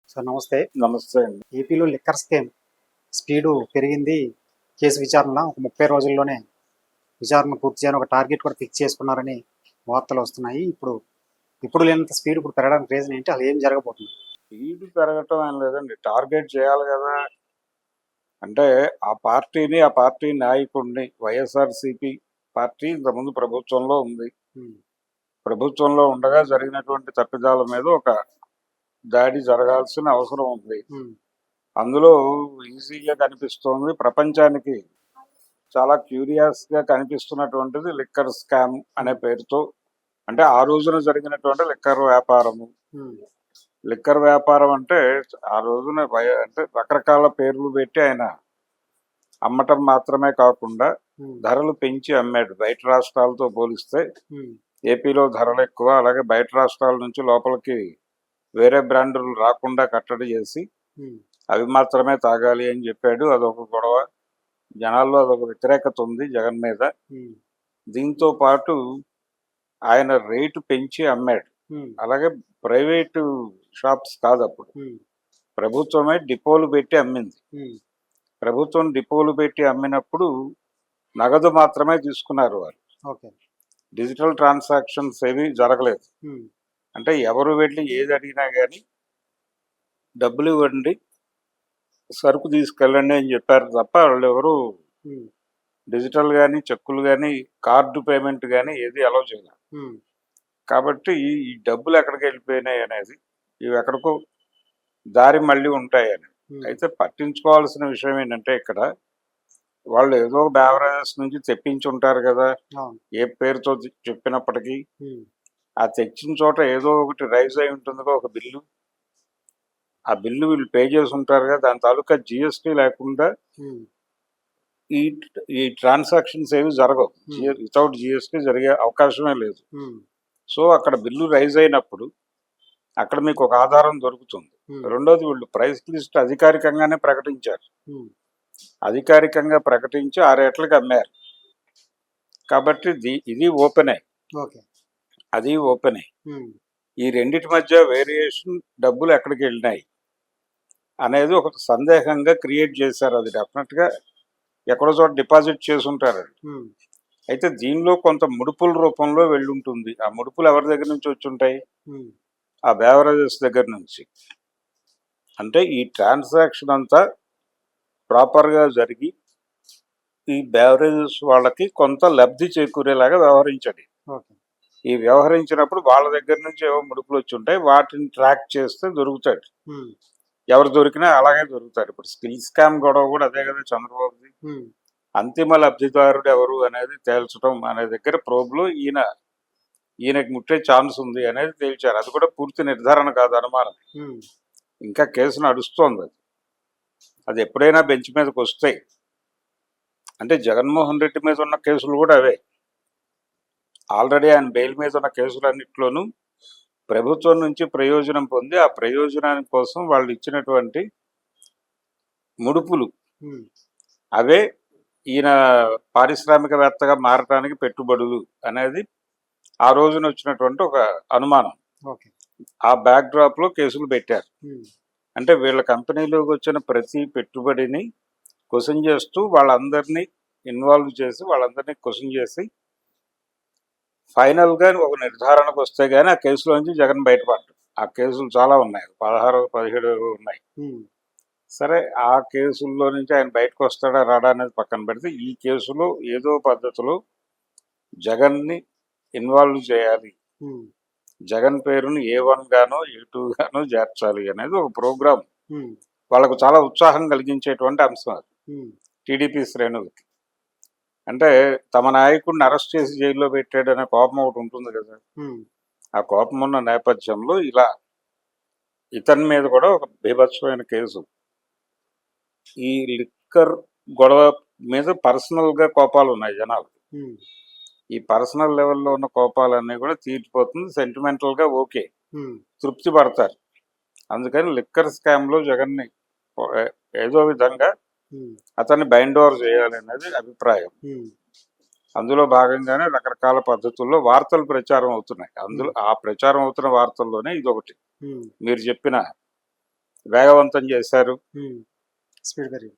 Sir నమస్తే. నమస్తే అండి. ఏపీలో లిక్కర్ స్కామ్ స్పీడు పెరిగింది. కేసు విచారణ ఒక 30 రోజుల్లోనే విచారణ పూర్తి చేయని ఒక టార్గెట్ కూడా ఫిక్స్ చేసుకున్నారని వార్తలు వస్తున్నాయి. ఇప్పుడు లేనంత స్పీడ్ ఇప్పుడు పెరగడానికి రీజన్ ఏంటి? అసలు ఏం జరగబోతుంది? స్పీడ్ పెరగటం ఏం లేదండి. టార్గెట్ చేయాలి కదా! అంటే ఆ పార్టీ నాయకుడిని వైఎస్ఆర్‌సీపీ పార్టీ ఇంతకుముందు ప్రభుత్వంలో ఉంది. హ్మ్. ప్రభుత్వంలో ఉండగా జరిగినటువంటి తప్పిదాల మీద ఒక దాడి జరగాల్సిన అవసరం ఉంది. హ్మ్. అందులో ఈజీగా కనిపిస్తోంది ప్రపంచానికి చాలా క్యూరియస్‌గా కనిపిస్తున్నటువంటిది లిక్కర్ స్కామ్ అనే పేరుతో. అంటే ఆ రోజున జరిగినటువంటి లిక్కర్ వ్యాపారము. హ్మ్. లిక్కర్ వ్యాపారం అంటే ఆ రోజున అంటే రకరకాల పేర్లు పెట్టి ఆయన అమ్మటం మాత్రమే కాకుండా హ్మ్. ధరలు పెంచి అమ్మాడు. బయట రాష్ట్రాలతో పోలిస్తే హ్మ్. ఏపీలో ధరలు ఎక్కువ. అలాగే బయట రాష్ట్రాల నుంచి లోపలికి వేరే బ్రాండులు రాకుండా కట్టడి చేసి హ్మ్. అవి మాత్రమే తాగాలి అని చెప్పాడు. అదొక గొడవ. జనాల్లో అదొక వ్యతిరేకత ఉంది జగన్ మీద. హ్మ్. దీంతో పాటు ఆయన రేటు పెంచి అమ్మాడు. హ్మ్. అలాగే ప్రైవేటు షాప్స్ కాదప్పుడు. హ్మ్. ప్రభుత్వమే డిపోలు పెట్టి అమ్మింది. హ్మ్. ప్రభుత్వం డిపోలు పెట్టి అమ్మినప్పుడు నగదు మాత్రమే తీసుకున్నారు వారు. ఓకే. డిజిటల్ ట్రాన్సాక్షన్స్ ఏవి జరగలేదు. హ్మ్. అంటే ఎవరు వెళ్ళి ఏది అడిగినా కానీ డబ్బులు ఇవ్వండి, సరుకు తీసుకెళ్ళండి అని చెప్పారు తప్ప వాళ్ళెవరు హ్మ్. డిజిటల్ కానీ చెక్కులు కానీ కార్డు పేమెంట్ కానీ ఏది అలౌ చేయలేదు. హ్మ్. కాబట్టి ఈ డబ్బులు ఎక్కడికి వెళ్ళిపోయినాయి అనేది, ఇవి ఎక్కడికో దారి మళ్ళీ ఉంటాయని. హ్మ్. అయితే పట్టించుకోవాల్సిన విషయం ఏంటంటే ఇక్కడ వాళ్ళు ఏదో బేవరేజెస్ నుంచి తెప్పించి ఉంటారు కదా, అవును. ఏ పేరుతో చెప్పినప్పటికీ. హ్మ్. ఆ తెచ్చిన చోట ఏదో ఒకటి రైజ్ అయి ఉంటుందిగా ఒక బిల్లు. ఆ బిల్లు వీళ్ళు పే చేసి ఉంటారు కదా, దాని తాలూకా జిఎస్టీ లేకుండా హ్మ్. ఈ ఈ ట్రాన్సాక్షన్స్ ఏవి జరగవు. హ్మ్. వితౌట్ జిఎస్టీ జరిగే అవకాశమే లేదు. హ్మ్. సో అక్కడ బిల్లు రైజ్ అయినప్పుడు అక్కడ మీకు ఒక ఆధారం దొరుకుతుంది. హ్మ్. రెండోది, వీళ్ళు ప్రైస్ లిస్ట్ అధికారికంగానే ప్రకటించారు. హ్మ్. అధికారికంగా ప్రకటించి ఆ రేట్లకు అమ్మారు. కాబట్టి ఇది ఓపెనే, ఓకే. అది ఓపెనే. హ్మ్. ఈ రెండిటి మధ్య వేరియేషన్ డబ్బులు ఎక్కడికి వెళ్ళినాయి అనేది ఒక సందేహంగా క్రియేట్ చేశారు. అది డెఫినెట్గా ఎక్కడో చోట డిపాజిట్ చేసి ఉంటారు. హ్మ్. అయితే దీనిలో కొంత ముడుపుల రూపంలో వెళ్ళుంటుంది. ఆ ముడుపులు ఎవరి దగ్గర నుంచి వచ్చి ఉంటాయి? హ్మ్. ఆ బేవరేజెస్ దగ్గర నుంచి. అంటే ఈ ట్రాన్సాక్షన్ అంతా ప్రాపర్గా జరిగి ఈ బేవరేజెస్ వాళ్ళకి కొంత లబ్ధి చేకూరేలాగా వ్యవహరించండి. ఓకే. ఈ వ్యవహరించినప్పుడు వాళ్ళ దగ్గర నుంచి ఏవో ముడుపులు వచ్చి ఉంటాయి, వాటిని ట్రాక్ చేస్తే దొరుకుతాడు. హ్మ్. ఎవరు దొరికినా అలాగే దొరుకుతారు. ఇప్పుడు స్కిల్ స్కామ్ గొడవ కూడా అదే కదా చంద్రబాబుది. హ్మ్. అంతిమ లబ్ధిదారుడు ఎవరు అనేది తేల్చడం అనే దగ్గర ప్రోబ్లో ఈయనకి ముట్టే ఛాన్స్ ఉంది అనేది తేల్చారు. అది కూడా పూర్తి నిర్ధారణ కాదు, అనుమానం. హ్మ్. ఇంకా కేసు నడుస్తోంది. అది ఎప్పుడైనా బెంచ్ మీదకి వస్తాయి. అంటే జగన్మోహన్ రెడ్డి మీద ఉన్న కేసులు కూడా అవే. ఆల్రెడీ ఆయన బెయిల్ మీద ఉన్న కేసులన్నింటిలోనూ ప్రభుత్వం నుంచి ప్రయోజనం పొంది ఆ ప్రయోజనాని కోసం వాళ్ళు ఇచ్చినటువంటి ముడుపులు హ్మ్. అవే ఈయన పారిశ్రామికవేత్తగా మారటానికి పెట్టుబడులు అనేది ఆ రోజున వచ్చినటువంటి ఒక అనుమానం. ఓకే. ఆ బ్యాక్ డ్రాప్ లో కేసులు పెట్టారు. హ్మ్. అంటే వీళ్ళ కంపెనీలోకి వచ్చిన ప్రతి పెట్టుబడిని క్వశ్చన్ చేస్తూ వాళ్ళందరినీ ఇన్వాల్వ్ చేసి వాళ్ళందరినీ క్వశ్చన్ చేసి ఫైనల్ గా ఒక నిర్ధారణకు వస్తే గానీ ఆ కేసులోంచి జగన్ బయటపడ్డాడు. ఆ కేసులు చాలా ఉన్నాయి, 16, 17 ఉన్నాయి. హ్మ్. సరే, ఆ కేసుల్లో నుంచి ఆయన బయటకు వస్తాడా రాడా అనేది పక్కన పెడితే ఈ కేసులో ఏదో పద్ధతిలో జగన్ని ఇన్వాల్వ్ చేయాలి, హ్మ్. జగన్ పేరును A1 గానో A2 గానో చేర్చాలి అనేది ఒక ప్రోగ్రాం. హ్మ్. వాళ్ళకు చాలా ఉత్సాహం కలిగించేటువంటి అంశం అది హ్మ్. టీడీపీ శ్రేణులకి. అంటే తమ నాయకుడిని అరెస్ట్ చేసి జైల్లో పెట్టాడనే కోపం ఒకటి ఉంటుంది కదా. హ్మ్. ఆ కోపం ఉన్న నేపథ్యంలో ఇలా ఇతని మీద కూడా ఒక బీభత్సమైన కేసు. ఈ లిక్కర్ గొడవ మీద పర్సనల్ గా కోపాలు ఉన్నాయి జనాలు. హ్మ్. ఈ పర్సనల్ లెవెల్లో ఉన్న కోపాలన్నీ కూడా తీర్చిపోతుంది. సెంటిమెంటల్ గా ఓకే, హ్మ్. తృప్తి పడతారు. అందుకని లిక్కర్ స్కామ్ లో జగన్ని ఏదో విధంగా హ్మ్. అతన్ని బైండ్ ఓవర్ చేయాలనేది అభిప్రాయం. హ్మ్. అందులో భాగంగానే రకరకాల పద్ధతుల్లో వార్తలు ప్రచారం అవుతున్నాయి. అందులో హ్మ్. ఆ ప్రచారం అవుతున్న వార్తల్లోనే ఇదొకటి. హ్మ్. మీరు చెప్పిన వేగవంతం చేశారు. స్పీడ్ పెరిగింది.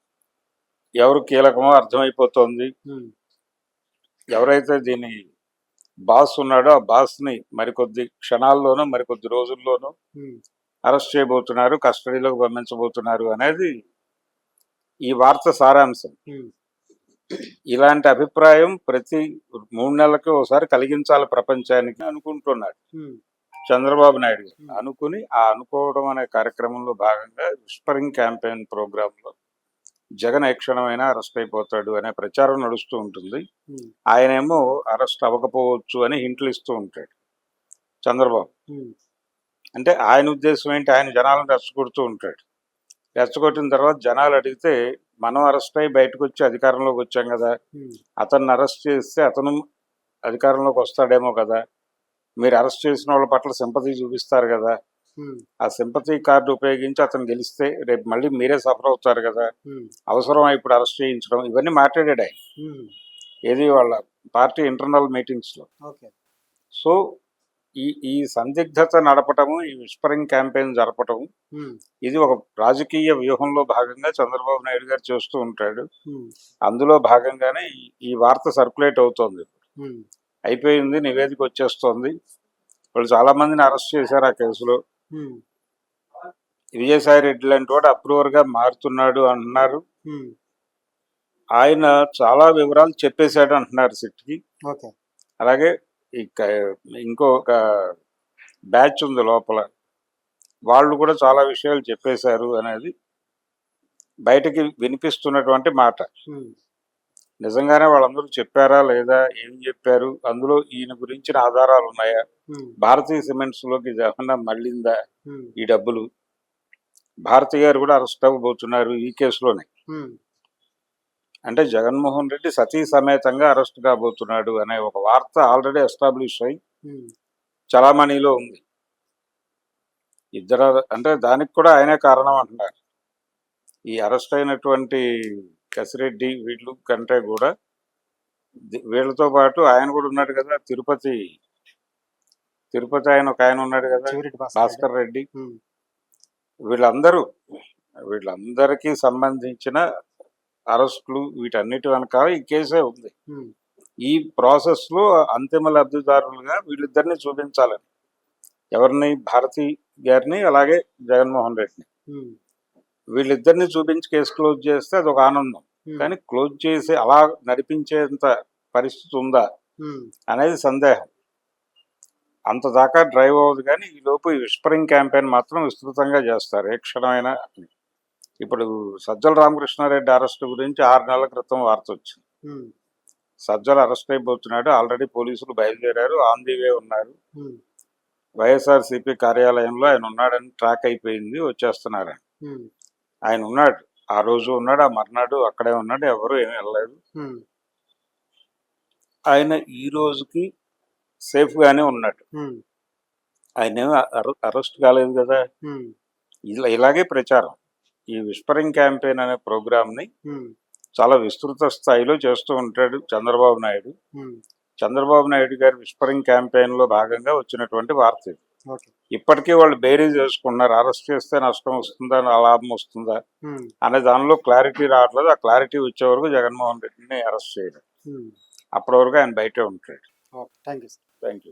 ఎవరు కీలకమో అర్థమైపోతోంది. ఎవరైతే దీని బాస్ ఉన్నాడో ఆ బాస్ని మరికొద్ది క్షణాల్లోనూ మరికొద్ది రోజుల్లోనూ అరెస్ట్ చేయబోతున్నారు, కస్టడీలోకి పంపించబోతున్నారు అనేది ఈ వార్త సారాంశం. ఇలాంటి అభిప్రాయం ప్రతి 3 నెలలకి ఒకసారి కలిగించాలి ప్రపంచానికి అనుకుంటున్నాడు చంద్రబాబు నాయుడు గారు. అనుకుని ఆ అనుకోవడం అనే కార్యక్రమంలో భాగంగా విస్పరింగ్ క్యాంపెయిన్ ప్రోగ్రాంలో జగన్ ఏ క్షణమైనా అరెస్ట్ అయిపోతాడు అనే ప్రచారం నడుస్తూ ఉంటుంది. ఆయనేమో అరెస్ట్ అవ్వకపోవచ్చు అని హింట్లు ఇస్తూ ఉంటాడు చంద్రబాబు. అంటే ఆయన ఉద్దేశం ఏంటి, ఆయన జనాలను రెచ్చగొడుతూ ఉంటాడు. రెచ్చగొట్టిన తర్వాత జనాలు అడిగితే మనం అరెస్ట్ అయ్యి బయటకు వచ్చి అధికారంలోకి వచ్చాం కదా, అతన్ని అరెస్ట్ చేస్తే అతను అధికారంలోకి వస్తాడేమో కదా, మీరు అరెస్ట్ చేసిన వాళ్ళ పట్ల సింపతి చూపిస్తారు కదా, ఆ సింపతి కార్డు ఉపయోగించి అతను గెలిస్తే రేపు మళ్ళీ మీరే సఫర్ అవుతారు కదా, అవసరం ఇప్పుడు అరెస్ట్ చేయించడం, ఇవన్నీ మాట్లాడాడు ఆయన. ఏది వాళ్ళ పార్టీ ఇంటర్నల్ మీటింగ్స్లో. సో ఈ సందిగ్ధత నడపటము, ఈ విస్పరింగ్ క్యాంపెయిన్ జరపటము, ఇది ఒక రాజకీయ వ్యూహంలో భాగంగా చంద్రబాబు నాయుడు గారు చేస్తూ ఉంటాడు. అందులో భాగంగానే ఈ వార్త సర్క్యులేట్ అవుతోంది. అయిపోయింది, నివేదిక వచ్చేస్తోంది, వాళ్ళు చాలా మందిని అరెస్ట్ చేశారు ఆ కేసులో, విజయసాయి రెడ్డి లాంటి వాడు అప్రూవర్ గా మారుతున్నాడు అంటున్నారు. ఆయన చాలా వివరాలు చెప్పేశాడు అంటున్నారు సిట్కి. అలాగే ఇంకొక బ్యాచ్ ఉంది లోపల, వాళ్ళు కూడా చాలా విషయాలు చెప్పేశారు అనేది బయటకి వినిపిస్తున్నటువంటి మాట. నిజంగానే వాళ్ళందరూ చెప్పారా లేదా, ఏం చెప్పారు, అందులో ఈయన గురించిన ఆధారాలు ఉన్నాయా, భారతీయ సిమెంట్స్ లోకి ఏమన్నా మళ్ళిందా ఈ డబ్బులు, భారతి గారు కూడా అరెస్ట్ అవ్వబోతున్నారు ఈ కేసులోనే. అంటే జగన్మోహన్ రెడ్డి సతీ సమేతంగా అరెస్ట్ కాబోతున్నాడు అనే ఒక వార్త ఆల్రెడీ ఎస్టాబ్లిష్ అయి చలామణిలో ఉంది. ఇద్దరు అంటే దానికి కూడా ఆయనే కారణం అంటున్నారు. ఈ అరెస్ట్ అయినటువంటి కసిరెడ్డి వీళ్ళు కంటే కూడా వీళ్ళతో పాటు ఆయన కూడా ఉన్నాడు కదా, తిరుపతి ఆయన ఒక ఆయన ఉన్నాడు కదా, భాస్కర్ రెడ్డి. వీళ్ళందరికీ సంబంధించిన అరెస్టులు వీటన్నిటి వెనక ఈ కేసే ఉంది. ఈ ప్రాసెస్ లో అంతిమ లబ్ధిదారులుగా వీళ్ళిద్దరిని చూపించాలని, ఎవరిని, భారతి గారిని అలాగే జగన్మోహన్ రెడ్డిని, వీళ్ళిద్దరిని చూపించి కేసు క్లోజ్ చేస్తే అది ఒక ఆనందం. కానీ క్లోజ్ చేసి అలా నడిపించేంత పరిస్థితి ఉందా అనేది సందేహం. అంత దాకా డ్రైవ్ అవ్వదు. కానీ ఈ లోపు ఈ విస్పరింగ్ క్యాంపెయిన్ మాత్రం విస్తృతంగా చేస్తారు ఏ క్షణమైనా. ఇప్పుడు సజ్జల రామకృష్ణారెడ్డి అరెస్ట్ గురించి 6 నెలల క్రితం వార్త వచ్చింది. సజ్జల అరెస్ట్ అయిపోతున్నాడు, ఆల్రెడీ పోలీసులు బయలుదేరారు, ఆన్ ది వే ఉన్నారు, వైఎస్ఆర్సీపీ కార్యాలయంలో ఆయన ఉన్నాడని ట్రాక్ అయిపోయింది, వచ్చేస్తున్నారని. ఆయన ఉన్నాడు, ఆ రోజు ఉన్నాడు, ఆ మర్నాడు అక్కడే ఉన్నాడు, ఎవరు ఏమి వెళ్ళలేదు. ఆయన ఈ రోజుకి సేఫ్ గానే ఉన్నాడు, ఆయన ఏమి అరెస్ట్ కాలేదు కదా. ఇలాగే ప్రచారం, ఈ విస్పరింగ్ క్యాంపెయిన్ అనే ప్రోగ్రామ్ ని చాలా విస్తృత స్థాయిలో చేస్తూ ఉంటాడు చంద్రబాబు నాయుడు. చంద్రబాబు నాయుడు గారి విస్పరింగ్ క్యాంపెయిన్ లో భాగంగా వచ్చినటువంటి వార్త ఇది. ఇప్పటికీ వాళ్ళు బేరీజ్ చేసుకున్నారు, అరెస్ట్ చేస్తే నష్టం వస్తుందా, లాభం వస్తుందా అనే దానిలో క్లారిటీ రావట్లేదు. ఆ క్లారిటీ వచ్చే వరకు జగన్మోహన్ రెడ్డిని అరెస్ట్ చేయడం, అప్పటి వరకు ఆయన బయటే ఉంటాడు. Thank you.